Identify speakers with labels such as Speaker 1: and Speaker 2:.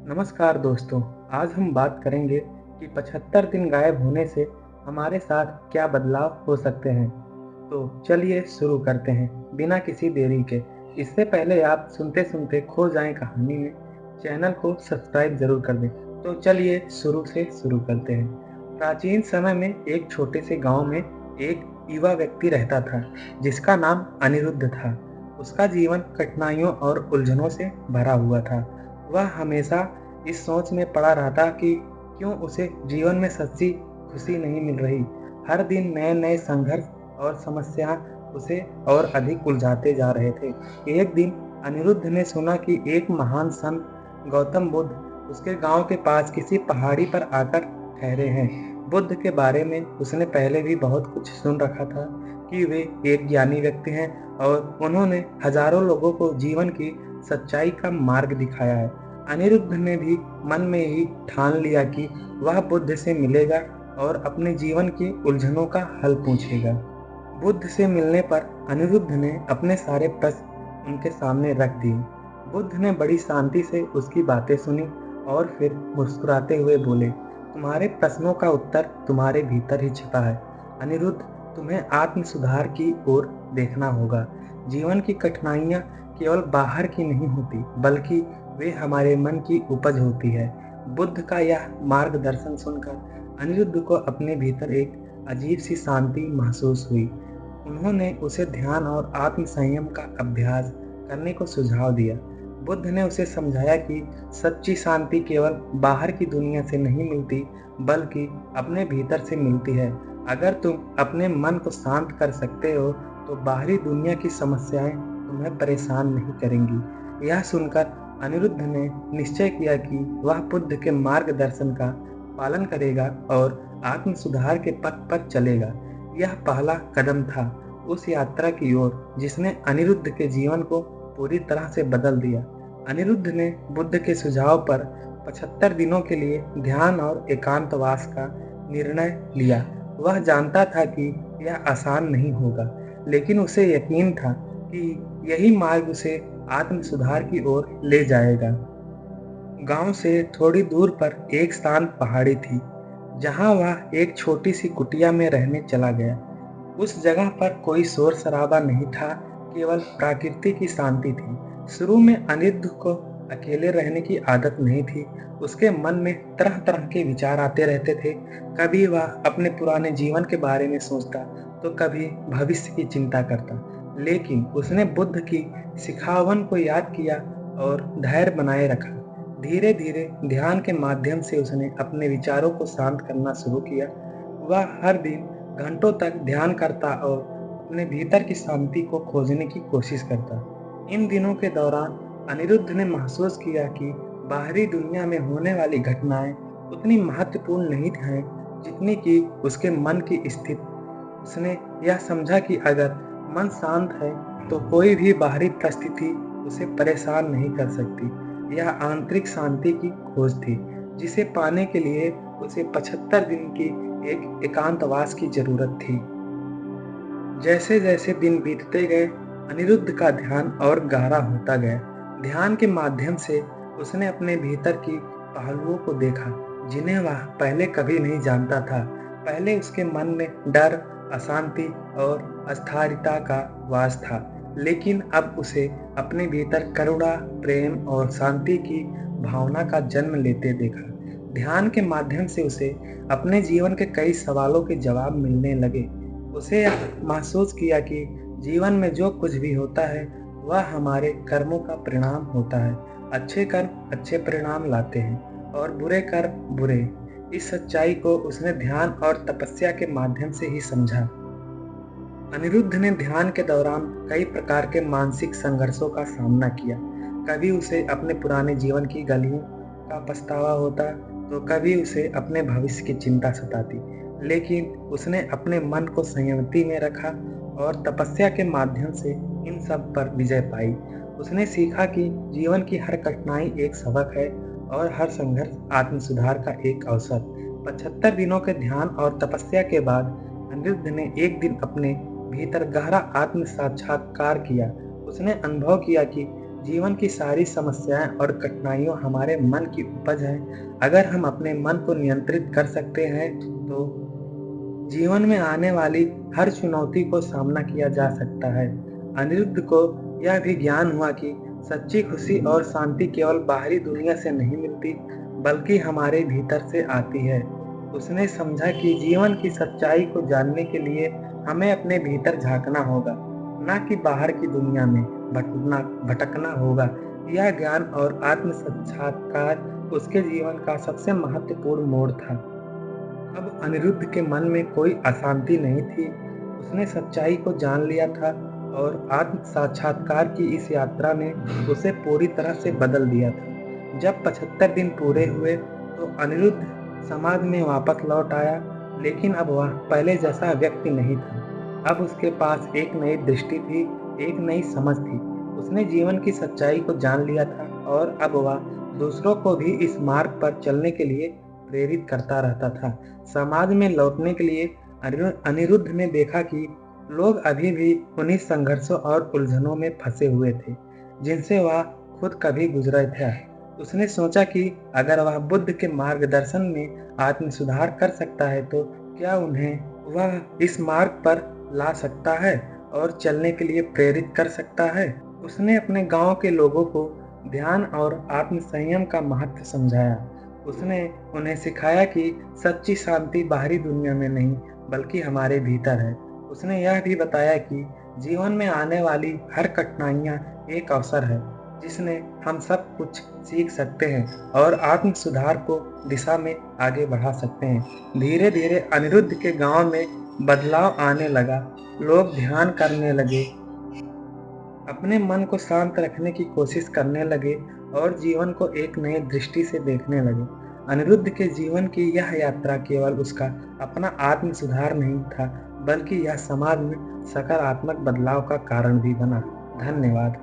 Speaker 1: नमस्कार दोस्तों। आज हम बात करेंगे कि 75 दिन गायब होने से हमारे साथ क्या बदलाव हो सकते हैं। तो चलिए शुरू करते हैं बिना किसी देरी के। इससे पहले आप सुनते-सुनते खो जाएं कहानी में, चैनल को सब्सक्राइब ज़रूर कर दें। तो चलिए शुरू से शुरू करते हैं। प्राचीन समय में एक छोटे से गांव में एक युवा व्यक्ति रहता था, जिसका नाम अनिरुद्ध था। उसका जीवन कठिनाइयों और उलझनों से भरा हुआ था। वह हमेशा इस सोच में पड़ा रहता कि क्यों उसे जीवन में सच्ची खुशी नहीं मिल रही। हर दिन नए-नए संघर्ष और समस्या उसे और अधिक उलझाते जा रहे थे। एक दिन अनिरुद्ध ने सुना कि एक महान संत गौतम बुद्ध उसके गांव के पास किसी पहाड़ी पर आकर ठहरे हैं। बुद्ध के बारे में उसने पहले भी बहुत कुछ सुन रखा था कि वे एक ज्ञानी व्यक्ति हैं और उन्होंने हजारों लोगों को जीवन की सच्चाई का मार्ग दिखाया है। अनिरुद्ध ने भी मन में ही ठान लिया कि वह बुद्ध से मिलेगा और अपने जीवन की उलझनों का हल पूछेगा। बुद्ध से मिलने पर अनिरुद्ध ने अपने सारे प्रश्न उनके सामने रख दिए। बुद्ध ने बड़ी शांति से उसकी बातें सुनी और फिर मुस्कुराते हुए बोले, तुम्हारे प्रश्नों का उत्तर तुम्हारे भीतर ही छिपा है। अनिरुद्ध, तुम्हें आत्म सुधार की ओर देखना होगा। जीवन की कठिनाइयां केवल बाहर की नहीं होती, बल्कि वे हमारे मन की उपज होती है। बुद्ध का यह मार्गदर्शन सुनकर अनिरुद्ध को अपने भीतर एक अजीब सी शांति महसूस हुई। उन्होंने उसे ध्यान और आत्म संयम का अभ्यास करने को सुझाव दिया। बुद्ध ने उसे समझाया कि सच्ची शांति केवल बाहर की दुनिया से नहीं मिलती, बल्कि अपने भीतर से मिलती है। अगर तुम अपने मन को शांत कर सकते हो, तो बाहरी दुनिया की समस्याएं तुम्हें परेशान नहीं करेंगी। यह सुनकर अनिरुद्ध ने निश्चय किया कि वह बुद्ध के मार्गदर्शन का पालन करेगा और आत्म सुधार के पथ पर चलेगा। यह पहला कदम था उस यात्रा की ओर जिसने अनिरुद्ध के जीवन को पूरी तरह से बदल दिया। अनिरुद्ध ने बुद्ध के सुझाव पर 75 दिनों के लिए ध्यान और एकांतवास का निर्णय लिया। वह जानता था कि यह आसान नहीं होगा, लेकिन उसे यकीन था कि यही मार्ग उसे आत्म सुधार की ओर ले जाएगा। गांव से थोड़ी दूर पर एक शांत पहाड़ी थी, जहां वह एक छोटी सी कुटिया में रहने चला गया। उस जगह पर कोई शोर शराबा नहीं था, केवल प्रकृति की शांति थी। शुरू में अनिरुद्ध को अकेले रहने की आदत नहीं थी। उसके मन में तरह तरह के विचार आते रहते थे। कभी वह अपने पुराने जीवन के बारे में सोचता, तो कभी भविष्य की चिंता करता। लेकिन उसने बुद्ध की शिखावन को याद किया और धैर्य बनाए रखा। धीरे धीरे ध्यान के माध्यम से उसने अपने विचारों को शांत करना शुरू किया। वह हर दिन घंटों तक ध्यान करता और अपने भीतर की शांति को खोजने की कोशिश करता। इन दिनों के दौरान अनिरुद्ध ने महसूस किया कि बाहरी दुनिया में होने वाली घटनाएं उतनी महत्वपूर्ण नहीं हैं जितनी कि उसके मन की स्थिति। उसने यह समझा कि अगर मन शांत है, तो कोई भी बाहरी परिस्थिति उसे परेशान नहीं कर सकती। यह आंतरिक शांति की खोज थी, जिसे पाने के लिए उसे 75 दिन की एक एकांतवास की जरूरत थी। जैसे जैसे दिन बीतते गए, अनिरुद्ध का ध्यान और गहरा होता गया। ध्यान के माध्यम से उसने अपने भीतर की पहलुओं को देखा, जिन्हें वह पहले कभी नहीं जानता था। पहले उसके मन में डर, अशांति और अस्थिरता का वास था, लेकिन अब उसे अपने भीतर करुणा, प्रेम और शांति की भावना का जन्म लेते देखा। ध्यान के माध्यम से उसे अपने जीवन के कई सवालों के जवाब मिलने लगे। उसे यह महसूस किया कि जीवन में जो कुछ भी होता है, वह हमारे कर्मों का परिणाम होता है। अच्छे कर्म अच्छे परिणाम लाते हैं और बुरे कर्म बुरे। इस सच्चाई को उसने ध्यान और तपस्या के माध्यम से ही समझा। अनिरुद्ध ने ध्यान के दौरान कई प्रकार के मानसिक संघर्षों का सामना किया। कभी उसे अपने पुराने जीवन की गलियों का पछतावा होता, तो कभी उसे अपने भविष्य की चिंता सताती। लेकिन उसने अपने मन को संयमति में रखा और तपस्या के माध्यम से इन सब पर विजय पाई। उसने सीखा कि जीवन की हर कठिनाई एक सबक है और हर संघर्ष आत्म सुधार का एक अवसर। 75 दिनों के ध्यान और तपस्या के बाद अनिरुद्ध ने एक दिन अपने भीतर गहरा आत्म साक्षात्कार किया। उसने अनुभव किया कि जीवन की सारी समस्याएं और कठिनाइयों हमारे मन की उपज है। अगर हम अपने मन को नियंत्रित कर सकते हैं तो जीवन में आने वाली हर चुनौती को सामना किया जा सकता है। अनिरुद्ध को यह भी ज्ञान हुआ कि सच्ची खुशी और शांति केवल बाहरी दुनिया से नहीं मिलती, बल्कि हमारे भीतर से आती है। उसने समझा कि जीवन की सच्चाई को जानने के लिए हमें अपने भीतर झांकना होगा, न कि बाहर की दुनिया में भटकना भटकना होगा। यह ज्ञान और आत्म साक्षात्कार उसके जीवन का सबसे महत्वपूर्ण मोड़ था। अब अनिरुद्ध के मन में कोई अशांति नहीं थी। उसने सच्चाई को जान लिया था और आत्म साक्षात्कार की इस यात्रा ने उसे पूरी तरह से बदल दिया था। जब 75 दिन पूरे हुए तो अनिरुद्ध समाज में वापस लौट आया, लेकिन अब वह पहले जैसा व्यक्ति नहीं था। अब उसके पास एक नई दृष्टि थी, एक नई समझ थी। उसने जीवन की सच्चाई को जान लिया था और अब वह दूसरों को भी इस मार्ग पर चलने के लिए प्रेरित करता रहता था। समाज में लौटने के लिए अनिरुद्ध ने देखा कि लोग अभी भी उन्हीं संघर्षों और उलझनों में फंसे हुए थे, जिनसे वह खुद कभी गुजरा था। उसने सोचा कि अगर वह बुद्ध के मार्गदर्शन में आत्म सुधार कर सकता है तो क्या उन्हें वह इस मार्ग पर ला सकता है और चलने के लिए प्रेरित कर सकता है। उसने अपने गांव के लोगों को ध्यान और आत्म संयम का महत्व समझाया। उसने उन्हें सिखाया कि सच्ची शांति बाहरी दुनिया में नहीं, बल्कि हमारे भीतर है। उसने यह भी बताया कि जीवन में आने वाली हर कठिनाइयाँ एक अवसर है, जिसने हम सब कुछ सीख सकते हैं और आत्म सुधार को दिशा में आगे बढ़ा सकते हैं। धीरे धीरे अनिरुद्ध के गांव में बदलाव आने लगा। लोग ध्यान करने लगे, अपने मन को शांत रखने की कोशिश करने लगे और जीवन को एक नई दृष्टि से देखने लगे। अनिरुद्ध के जीवन की यह यात्रा केवल उसका अपना आत्म सुधार नहीं था, बल्कि यह समाज में सकारात्मक बदलाव का कारण भी बना। धन्यवाद।